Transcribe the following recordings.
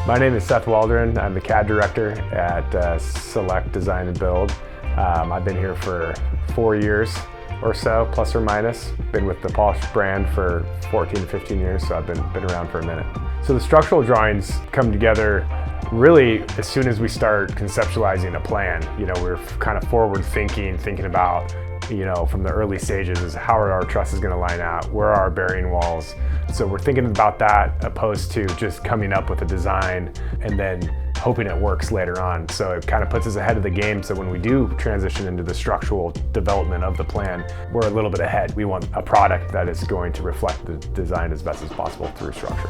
My name is Seth Waldron. I'm the CAD director at Select Design and Build. I've been here for 4 years or so, plus or minus. Been with the Polish brand for 14 to 15 years, so I've been around for a minute. So the structural drawings come together really as soon as we start conceptualizing a plan. We're kind of forward thinking about, from the early stages is how are our trusses going to line out? Where are our bearing walls? So we're thinking about that opposed to just coming up with a design and then hoping it works later on. So it kind of puts us ahead of the game. So when we do transition into the structural development of the plan, we're a little bit ahead. We want a product that is going to reflect the design as best as possible through structure.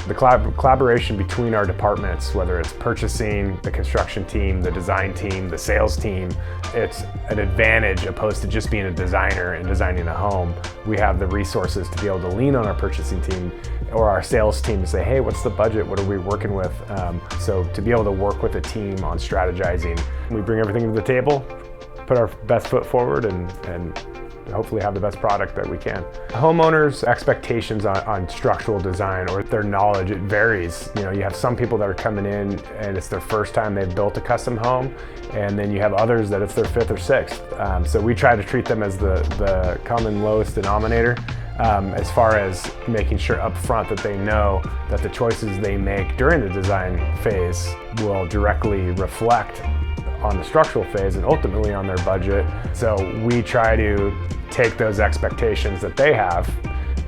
The collaboration between our departments, whether it's purchasing, the construction team, the design team, the sales team, it's an advantage opposed to just being a designer and designing a home. We have the resources to be able to lean on our purchasing team or our sales team to say, hey, what's the budget? What are we working with? So to be able to work with a team on strategizing, we bring everything to the table, put our best foot forward, and hopefully have the best product that we can. Homeowners' expectations on structural design or their knowledge, it varies. You have some people that are coming in and it's their first time they've built a custom home, and then you have others that it's their 5th or 6th. So we try to treat them as the common lowest denominator as far as making sure up front that they know that the choices they make during the design phase will directly reflect on the structural phase and ultimately on their budget. So we try to take those expectations that they have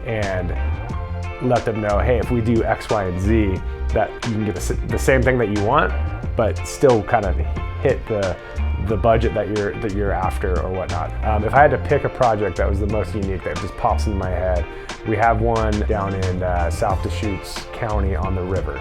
and let them know, hey, if we do X, Y, and Z, that you can get the same thing that you want, but still kind of hit the budget that you're after or whatnot. If I had to pick a project that was the most unique that just pops in my head, we have one down in South Deschutes County on the river.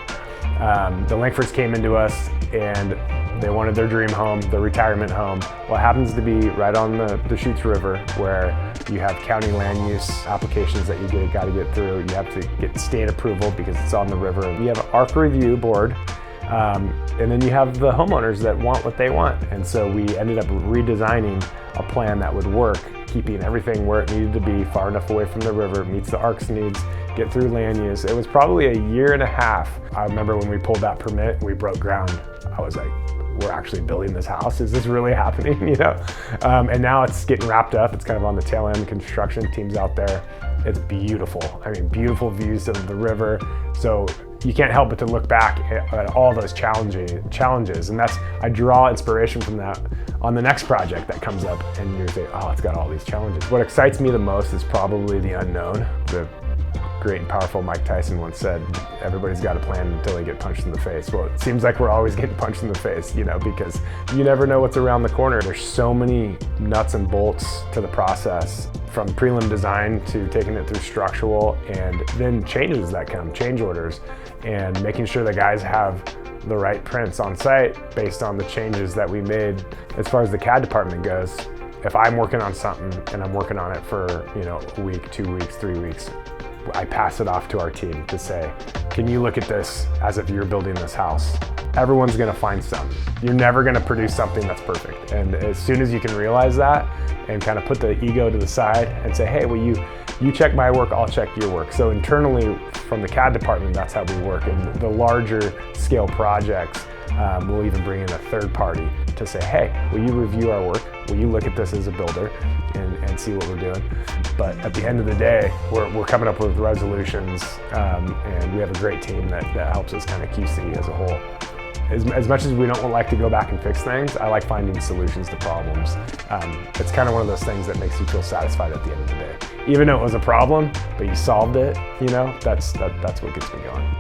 The Langfords came into us and they wanted their dream home, their retirement home. Well, it happens to be right on the Deschutes River where you have county land use applications that you got to get through. You have to get state approval because it's on the river. We have an ARC review board, and then you have the homeowners that want what they want. And so we ended up redesigning a plan that would work, keeping everything where it needed to be, far enough away from the river, meets the ARC's needs, get through land use. It was probably a year and a half. I remember when we pulled that permit, we broke ground. I was like, we're actually building this house. Is this really happening? And now it's getting wrapped up. It's kind of on the tail end. Construction team's out there. It's beautiful. I mean, beautiful views of the river. So you can't help but to look back at all those challenges. And I draw inspiration from that on the next project that comes up and you're saying, oh, it's got all these challenges. What excites me the most is probably the unknown. The great and powerful Mike Tyson once said, everybody's got a plan until they get punched in the face. Well, it seems like we're always getting punched in the face, because you never know what's around the corner. There's so many nuts and bolts to the process, from prelim design to taking it through structural, and then changes that come, change orders, and making sure the guys have the right prints on site based on the changes that we made. As far as the CAD department goes, if I'm working on something and I'm working on it for a week, 2 weeks, 3 weeks, I pass it off to our team to say, can you look at this as if you're building this house? Everyone's gonna find something. You're never gonna produce something that's perfect. And as soon as you can realize that and kind of put the ego to the side and say, hey, well, you check my work, I'll check your work. So internally from the CAD department, that's how we work. And the larger scale projects, we'll even bring in a third party to say, hey, will you review our work? Will you look at this as a builder and see what we're doing? But at the end of the day, we're coming up with resolutions, and we have a great team that helps us kind of QC as a whole. As much as we don't like to go back and fix things, I like finding solutions to problems. It's kind of one of those things that makes you feel satisfied at the end of the day. Even though it was a problem, but you solved it, that's what gets me going.